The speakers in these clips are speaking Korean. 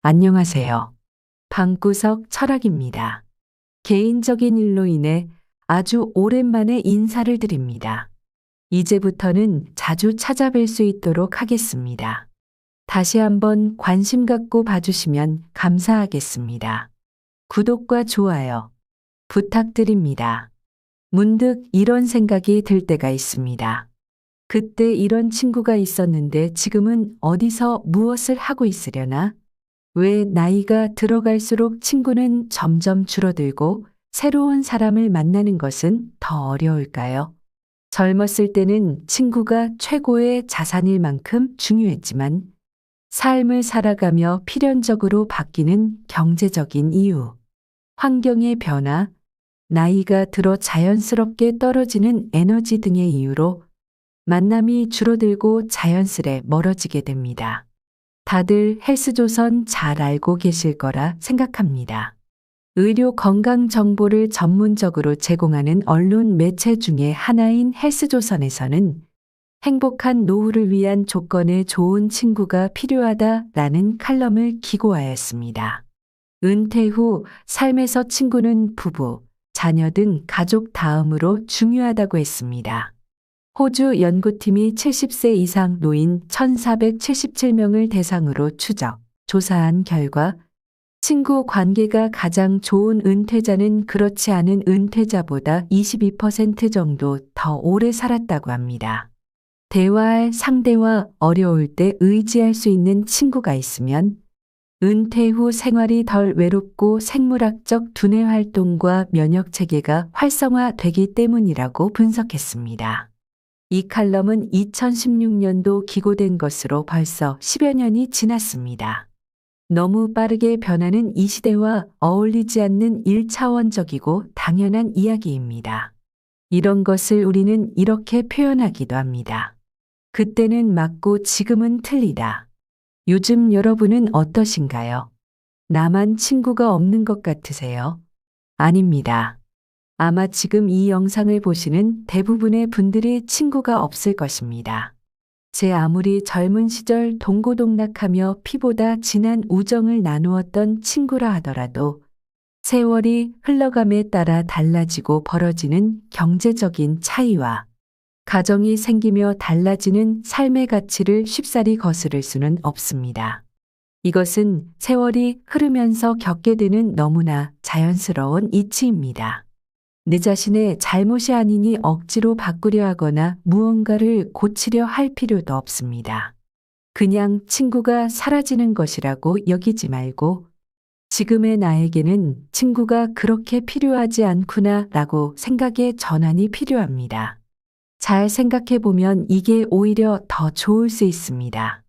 안녕하세요. 방구석 철학입니다. 개인적인 일로 인해 아주 오랜만에 인사를 드립니다. 이제부터는 자주 찾아뵐 수 있도록 하겠습니다. 다시 한번 관심 갖고 봐주시면 감사하겠습니다. 구독과 좋아요 부탁드립니다. 문득 이런 생각이 들 때가 있습니다. 그때 이런 친구가 있었는데 지금은 어디서 무엇을 하고 있으려나? 왜 나이가 들어갈수록 친구는 점점 줄어들고 새로운 사람을 만나는 것은 더 어려울까요? 젊었을 때는 친구가 최고의 자산일 만큼 중요했지만 삶을 살아가며 필연적으로 바뀌는 경제적인 이유, 환경의 변화, 나이가 들어 자연스럽게 떨어지는 에너지 등의 이유로 만남이 줄어들고 자연스레 멀어지게 됩니다. 다들 헬스조선 잘 알고 계실 거라 생각합니다. 의료 건강 정보를 전문적으로 제공하는 언론 매체 중에 하나인 헬스조선에서는 행복한 노후를 위한 조건에 좋은 친구가 필요하다라는 칼럼을 기고하였습니다. 은퇴 후 삶에서 친구는 부부, 자녀 등 가족 다음으로 중요하다고 했습니다. 호주 연구팀이 70세 이상 노인 1,477명을 대상으로 추적, 조사한 결과 친구 관계가 가장 좋은 은퇴자는 그렇지 않은 은퇴자보다 22% 정도 더 오래 살았다고 합니다. 대화할 상대와 어려울 때 의지할 수 있는 친구가 있으면 은퇴 후 생활이 덜 외롭고 생물학적 두뇌 활동과 면역 체계가 활성화되기 때문이라고 분석했습니다. 이 칼럼은 2016년도 기고된 것으로 벌써 10여 년이 지났습니다. 너무 빠르게 변하는 이 시대와 어울리지 않는 1차원적이고 당연한 이야기입니다. 이런 것을 우리는 이렇게 표현하기도 합니다. 그때는 맞고 지금은 틀리다. 요즘 여러분은 어떠신가요? 나만 친구가 없는 것 같으세요? 아닙니다. 아마 지금 이 영상을 보시는 대부분의 분들이 친구가 없을 것입니다. 제 아무리 젊은 시절 동고동락하며 피보다 진한 우정을 나누었던 친구라 하더라도 세월이 흘러감에 따라 달라지고 벌어지는 경제적인 차이와 가정이 생기며 달라지는 삶의 가치를 쉽사리 거스를 수는 없습니다. 이것은 세월이 흐르면서 겪게 되는 너무나 자연스러운 이치입니다. 내 자신의 잘못이 아니니 억지로 바꾸려 하거나 무언가를 고치려 할 필요도 없습니다. 그냥 친구가 사라지는 것이라고 여기지 말고 지금의 나에게는 친구가 그렇게 필요하지 않구나 라고 생각의 전환이 필요합니다. 잘 생각해 보면 이게 오히려 더 좋을 수 있습니다.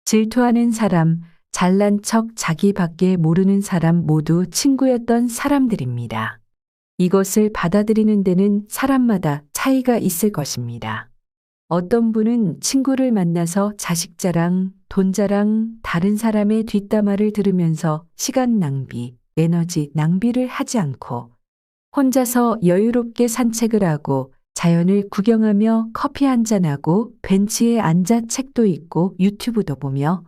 질투하는 사람, 잘난 척 자기밖에 모르는 사람 모두 친구였던 사람들입니다. 이것을 받아들이는 데는 사람마다 차이가 있을 것입니다. 어떤 분은 친구를 만나서 자식 자랑, 돈 자랑, 다른 사람의 뒷담화를 들으면서 시간 낭비, 에너지 낭비를 하지 않고 혼자서 여유롭게 산책을 하고 자연을 구경하며 커피 한잔하고 벤치에 앉아 책도 읽고 유튜브도 보며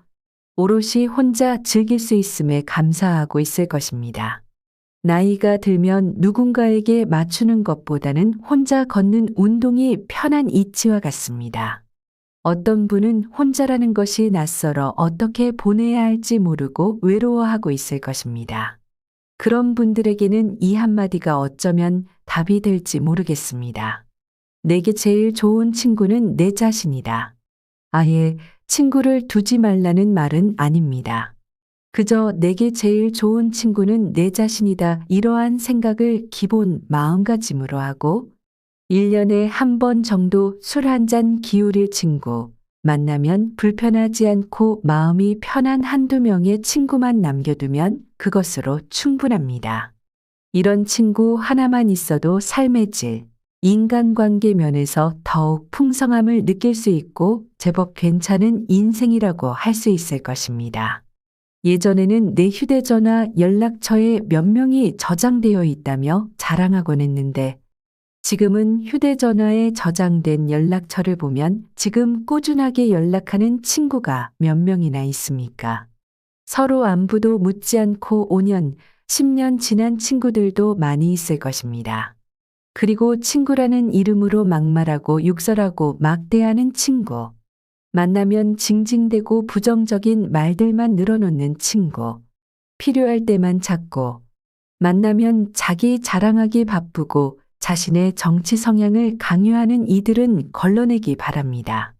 오롯이 혼자 즐길 수 있음에 감사하고 있을 것입니다. 나이가 들면 누군가에게 맞추는 것보다는 혼자 걷는 운동이 편한 이치와 같습니다. 어떤 분은 혼자라는 것이 낯설어 어떻게 보내야 할지 모르고 외로워하고 있을 것입니다. 그런 분들에게는 이 한마디가 어쩌면 답이 될지 모르겠습니다. 내게 제일 좋은 친구는 내 자신이다. 아예 친구를 두지 말라는 말은 아닙니다. 그저 내게 제일 좋은 친구는 내 자신이다. 이러한 생각을 기본 마음가짐으로 하고 1년에 한 번 정도 술 한 잔 기울일 친구, 만나면 불편하지 않고 마음이 편한 한두 명의 친구만 남겨두면 그것으로 충분합니다. 이런 친구 하나만 있어도 삶의 질, 인간관계 면에서 더욱 풍성함을 느낄 수 있고 제법 괜찮은 인생이라고 할 수 있을 것입니다. 예전에는 내 휴대전화 연락처에 몇 명이 저장되어 있다며 자랑하곤 했는데 지금은 휴대전화에 저장된 연락처를 보면 지금 꾸준하게 연락하는 친구가 몇 명이나 있습니까? 서로 안부도 묻지 않고 5년, 10년 지난 친구들도 많이 있을 것입니다. 그리고 친구라는 이름으로 막말하고 욕설하고 막대하는 친구. 만나면 징징대고 부정적인 말들만 늘어놓는 친구. 필요할 때만 찾고, 만나면 자기 자랑하기 바쁘고 자신의 정치 성향을 강요하는 이들은 걸러내기 바랍니다.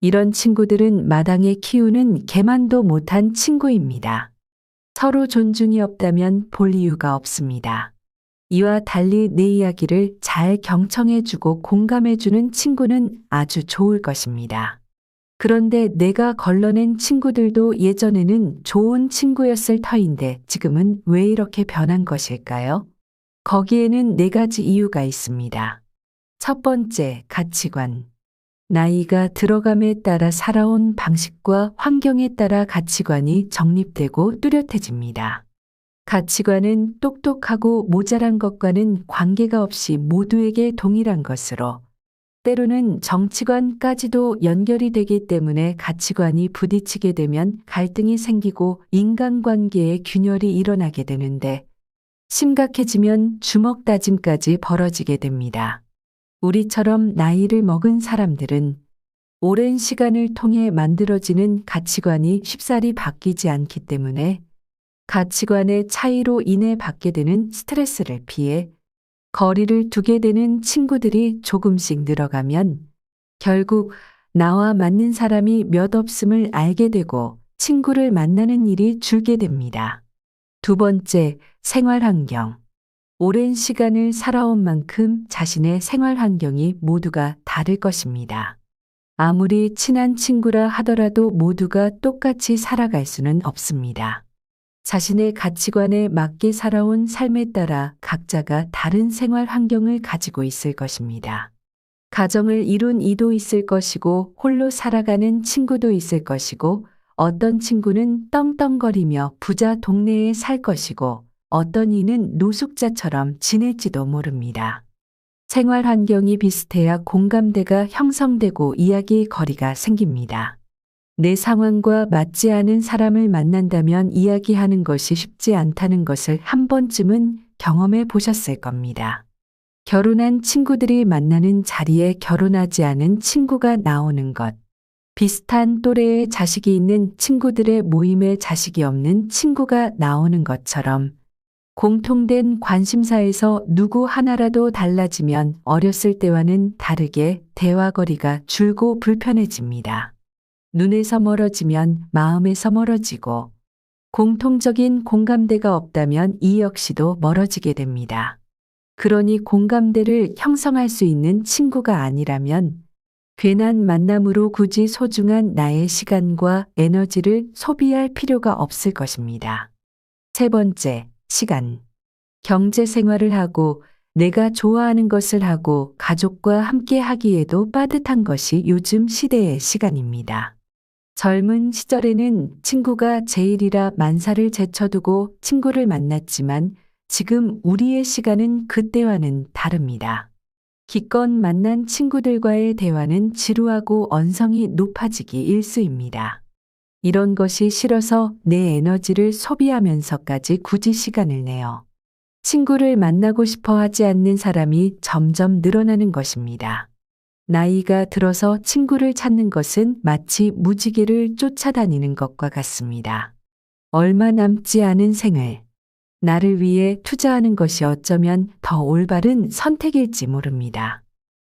이런 친구들은 마당에 키우는 개만도 못한 친구입니다. 서로 존중이 없다면 볼 이유가 없습니다. 이와 달리 내 이야기를 잘 경청해주고 공감해주는 친구는 아주 좋을 것입니다. 그런데 내가 걸러낸 친구들도 예전에는 좋은 친구였을 터인데 지금은 왜 이렇게 변한 것일까요? 거기에는 4가지 이유가 있습니다. 첫 번째, 가치관. 나이가 들어감에 따라 살아온 방식과 환경에 따라 가치관이 정립되고 뚜렷해집니다. 가치관은 똑똑하고 모자란 것과는 관계가 없이 모두에게 동일한 것으로, 때로는 정치관까지도 연결이 되기 때문에 가치관이 부딪히게 되면 갈등이 생기고 인간관계에 균열이 일어나게 되는데, 심각해지면 주먹 다짐까지 벌어지게 됩니다. 우리처럼 나이를 먹은 사람들은 오랜 시간을 통해 만들어지는 가치관이 쉽사리 바뀌지 않기 때문에 가치관의 차이로 인해 받게 되는 스트레스를 피해 거리를 두게 되는 친구들이 조금씩 늘어가면 결국 나와 맞는 사람이 몇 없음을 알게 되고 친구를 만나는 일이 줄게 됩니다. 두 번째, 생활 환경. 오랜 시간을 살아온 만큼 자신의 생활 환경이 모두가 다를 것입니다. 아무리 친한 친구라 하더라도 모두가 똑같이 살아갈 수는 없습니다. 자신의 가치관에 맞게 살아온 삶에 따라 각자가 다른 생활 환경을 가지고 있을 것입니다. 가정을 이룬 이도 있을 것이고 홀로 살아가는 친구도 있을 것이고 어떤 친구는 떵떵거리며 부자 동네에 살 것이고 어떤 이는 노숙자처럼 지낼지도 모릅니다. 생활 환경이 비슷해야 공감대가 형성되고 이야기 거리가 생깁니다. 내 상황과 맞지 않은 사람을 만난다면 이야기하는 것이 쉽지 않다는 것을 한 번쯤은 경험해 보셨을 겁니다. 결혼한 친구들이 만나는 자리에 결혼하지 않은 친구가 나오는 것. 비슷한 또래의 자식이 있는 친구들의 모임에 자식이 없는 친구가 나오는 것처럼 공통된 관심사에서 누구 하나라도 달라지면 어렸을 때와는 다르게 대화거리가 줄고 불편해집니다. 눈에서 멀어지면 마음에서 멀어지고 공통적인 공감대가 없다면 이 역시도 멀어지게 됩니다. 그러니 공감대를 형성할 수 있는 친구가 아니라면 괜한 만남으로 굳이 소중한 나의 시간과 에너지를 소비할 필요가 없을 것입니다. 세 번째, 시간. 경제 생활을 하고 내가 좋아하는 것을 하고 가족과 함께 하기에도 빠듯한 것이 요즘 시대의 시간입니다. 젊은 시절에는 친구가 제일이라 만사를 제쳐두고 친구를 만났지만 지금 우리의 시간은 그때와는 다릅니다. 기껏 만난 친구들과의 대화는 지루하고 언성이 높아지기 일쑤입니다. 이런 것이 싫어서 내 에너지를 소비하면서까지 굳이 시간을 내어 친구를 만나고 싶어 하지 않는 사람이 점점 늘어나는 것입니다. 나이가 들어서 친구를 찾는 것은 마치 무지개를 쫓아다니는 것과 같습니다. 얼마 남지 않은 생을 나를 위해 투자하는 것이 어쩌면 더 올바른 선택일지 모릅니다.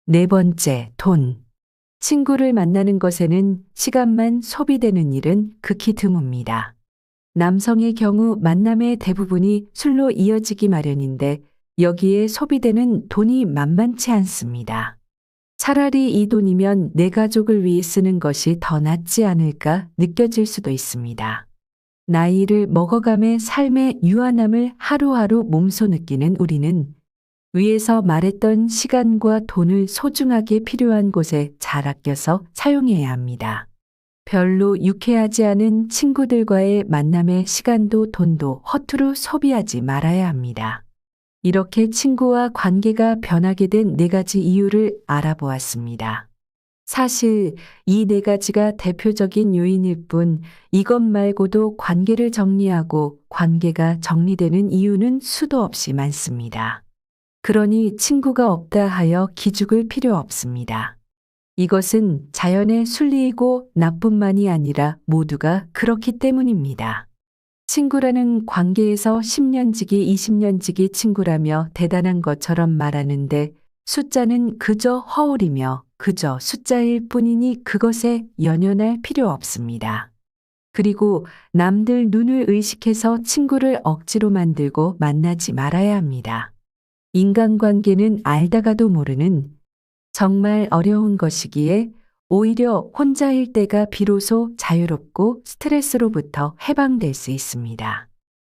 네 번째, 돈. 친구를 만나는 것에는 시간만 소비되는 일은 극히 드뭅니다. 남성의 경우 만남의 대부분이 술로 이어지기 마련인데 여기에 소비되는 돈이 만만치 않습니다. 차라리 이 돈이면 내 가족을 위해 쓰는 것이 더 낫지 않을까 느껴질 수도 있습니다. 나이를 먹어감에 삶의 유한함을 하루하루 몸소 느끼는 우리는 위에서 말했던 시간과 돈을 소중하게 필요한 곳에 잘 아껴서 사용해야 합니다. 별로 유쾌하지 않은 친구들과의 만남의 시간도 돈도 허투루 소비하지 말아야 합니다. 이렇게 친구와 관계가 변하게 된 4가지 이유를 알아보았습니다. 사실 이 네 가지가 대표적인 요인일 뿐 이것 말고도 관계를 정리하고 관계가 정리되는 이유는 수도 없이 많습니다. 그러니 친구가 없다 하여 기죽을 필요 없습니다. 이것은 자연의 순리이고 나뿐만이 아니라 모두가 그렇기 때문입니다. 친구라는 관계에서 10년 지기 20년 지기 친구라며 대단한 것처럼 말하는데 숫자는 그저 허울이며 그저 숫자일 뿐이니 그것에 연연할 필요 없습니다. 그리고 남들 눈을 의식해서 친구를 억지로 만들고 만나지 말아야 합니다. 인간관계는 알다가도 모르는 정말 어려운 것이기에 오히려 혼자일 때가 비로소 자유롭고 스트레스로부터 해방될 수 있습니다.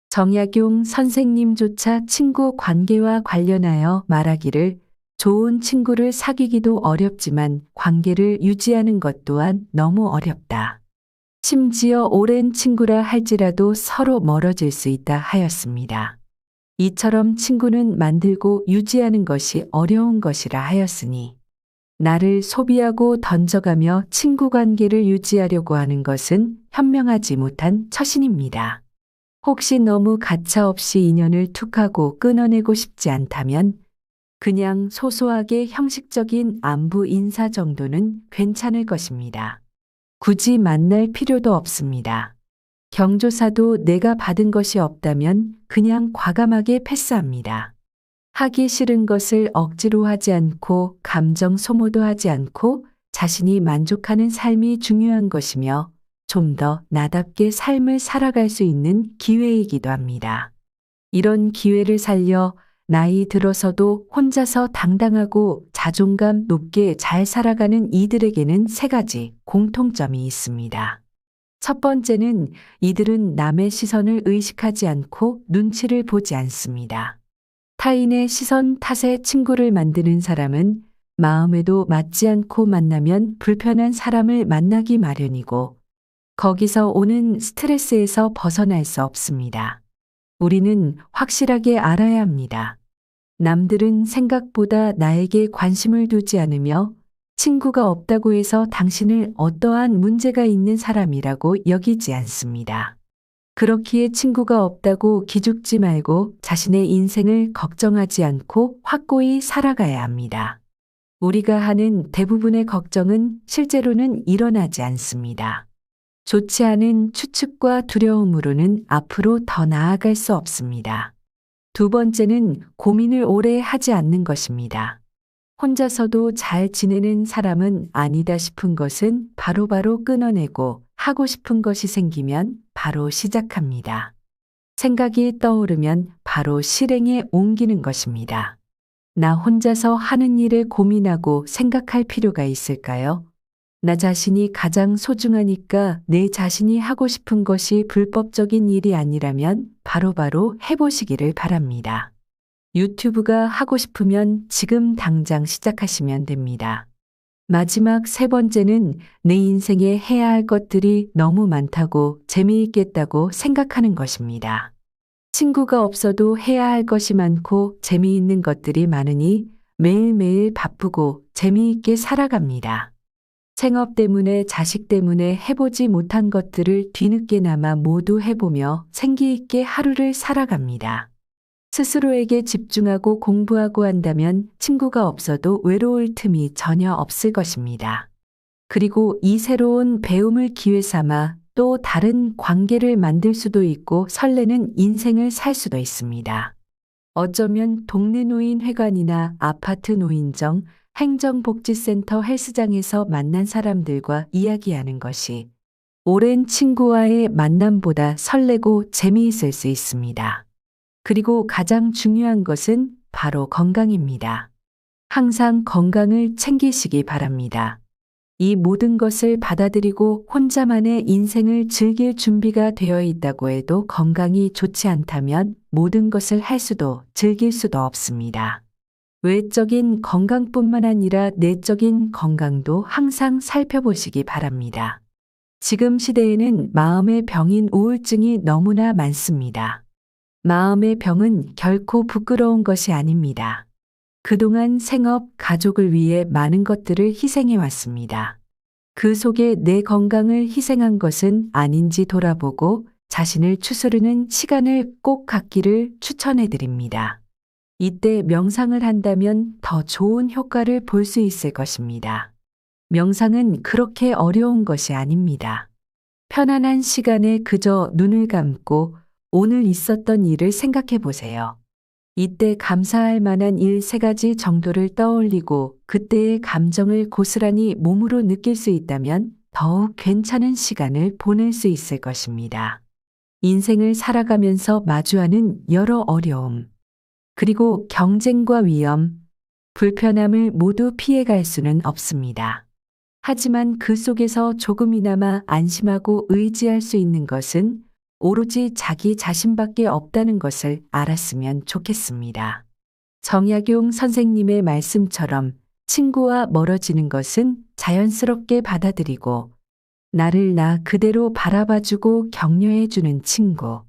정약용 선생님조차 친구 관계와 관련하여 말하기를 좋은 친구를 사귀기도 어렵지만 관계를 유지하는 것 또한 너무 어렵다. 심지어 오랜 친구라 할지라도 서로 멀어질 수 있다 하였습니다. 이처럼 친구는 만들고 유지하는 것이 어려운 것이라 하였으니 나를 소비하고 던져가며 친구 관계를 유지하려고 하는 것은 현명하지 못한 처신입니다. 혹시 너무 가차없이 인연을 툭하고 끊어내고 싶지 않다면 그냥 소소하게 형식적인 안부 인사 정도는 괜찮을 것입니다. 굳이 만날 필요도 없습니다. 경조사도 내가 받은 것이 없다면 그냥 과감하게 패스합니다. 하기 싫은 것을 억지로 하지 않고 감정 소모도 하지 않고 자신이 만족하는 삶이 중요한 것이며 좀 더 나답게 삶을 살아갈 수 있는 기회이기도 합니다. 이런 기회를 살려 나이 들어서도 혼자서 당당하고 자존감 높게 잘 살아가는 이들에게는 세 가지 공통점이 있습니다. 첫 번째는 이들은 남의 시선을 의식하지 않고 눈치를 보지 않습니다. 타인의 시선 탓에 친구를 만드는 사람은 마음에도 맞지 않고 만나면 불편한 사람을 만나기 마련이고 거기서 오는 스트레스에서 벗어날 수 없습니다. 우리는 확실하게 알아야 합니다. 남들은 생각보다 나에게 관심을 두지 않으며 친구가 없다고 해서 당신을 어떠한 문제가 있는 사람이라고 여기지 않습니다. 그렇기에 친구가 없다고 기죽지 말고 자신의 인생을 걱정하지 않고 확고히 살아가야 합니다. 우리가 하는 대부분의 걱정은 실제로는 일어나지 않습니다. 좋지 않은 추측과 두려움으로는 앞으로 더 나아갈 수 없습니다. 두 번째는 고민을 오래 하지 않는 것입니다. 혼자서도 잘 지내는 사람은 아니다 싶은 것은 바로바로 끊어내고 하고 싶은 것이 생기면 바로 시작합니다. 생각이 떠오르면 바로 실행에 옮기는 것입니다. 나 혼자서 하는 일을 고민하고 생각할 필요가 있을까요? 나 자신이 가장 소중하니까 내 자신이 하고 싶은 것이 불법적인 일이 아니라면 바로바로 해보시기를 바랍니다. 유튜브가 하고 싶으면 지금 당장 시작하시면 됩니다. 마지막 세 번째는 내 인생에 해야 할 것들이 너무 많다고 재미있겠다고 생각하는 것입니다. 친구가 없어도 해야 할 것이 많고 재미있는 것들이 많으니 매일매일 바쁘고 재미있게 살아갑니다. 생업 때문에 자식 때문에 해보지 못한 것들을 뒤늦게나마 모두 해보며 생기있게 하루를 살아갑니다. 스스로에게 집중하고 공부하고 한다면 친구가 없어도 외로울 틈이 전혀 없을 것입니다. 그리고 이 새로운 배움을 기회 삼아 또 다른 관계를 만들 수도 있고 설레는 인생을 살 수도 있습니다. 어쩌면 동네 노인회관이나 아파트 노인정, 행정복지센터 헬스장에서 만난 사람들과 이야기하는 것이 오랜 친구와의 만남보다 설레고 재미있을 수 있습니다. 그리고 가장 중요한 것은 바로 건강입니다. 항상 건강을 챙기시기 바랍니다. 이 모든 것을 받아들이고 혼자만의 인생을 즐길 준비가 되어 있다고 해도 건강이 좋지 않다면 모든 것을 할 수도 즐길 수도 없습니다. 외적인 건강뿐만 아니라 내적인 건강도 항상 살펴보시기 바랍니다. 지금 시대에는 마음의 병인 우울증이 너무나 많습니다. 마음의 병은 결코 부끄러운 것이 아닙니다. 그동안 생업, 가족을 위해 많은 것들을 희생해 왔습니다. 그 속에 내 건강을 희생한 것은 아닌지 돌아보고 자신을 추스르는 시간을 꼭 갖기를 추천해 드립니다. 이때 명상을 한다면 더 좋은 효과를 볼 수 있을 것입니다. 명상은 그렇게 어려운 것이 아닙니다. 편안한 시간에 그저 눈을 감고 오늘 있었던 일을 생각해 보세요. 이때 감사할 만한 일 3가지 정도를 떠올리고 그때의 감정을 고스란히 몸으로 느낄 수 있다면 더욱 괜찮은 시간을 보낼 수 있을 것입니다. 인생을 살아가면서 마주하는 여러 어려움, 그리고 경쟁과 위험, 불편함을 모두 피해갈 수는 없습니다. 하지만 그 속에서 조금이나마 안심하고 의지할 수 있는 것은 오로지 자기 자신밖에 없다는 것을 알았으면 좋겠습니다. 정약용 선생님의 말씀처럼 친구와 멀어지는 것은 자연스럽게 받아들이고 나를 나 그대로 바라봐주고 격려해주는 친구.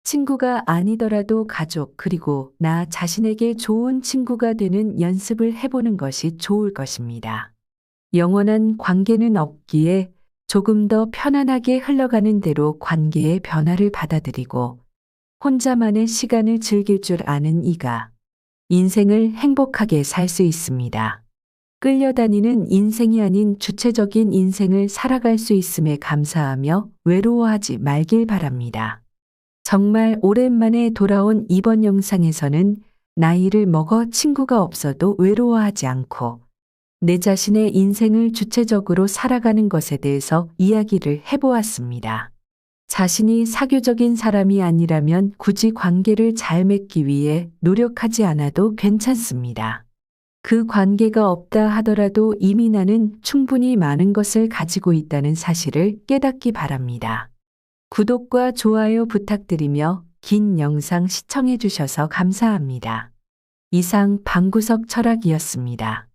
친구가 아니더라도 가족 그리고 나 자신에게 좋은 친구가 되는 연습을 해보는 것이 좋을 것입니다. 영원한 관계는 없기에 조금 더 편안하게 흘러가는 대로 관계의 변화를 받아들이고 혼자만의 시간을 즐길 줄 아는 이가 인생을 행복하게 살 수 있습니다. 끌려다니는 인생이 아닌 주체적인 인생을 살아갈 수 있음에 감사하며 외로워하지 말길 바랍니다. 정말 오랜만에 돌아온 이번 영상에서는 나이를 먹어 친구가 없어도 외로워하지 않고 내 자신의 인생을 주체적으로 살아가는 것에 대해서 이야기를 해보았습니다. 자신이 사교적인 사람이 아니라면 굳이 관계를 잘 맺기 위해 노력하지 않아도 괜찮습니다. 그 관계가 없다 하더라도 이미 나는 충분히 많은 것을 가지고 있다는 사실을 깨닫기 바랍니다. 구독과 좋아요 부탁드리며 긴 영상 시청해 주셔서 감사합니다. 이상 방구석 철학이었습니다.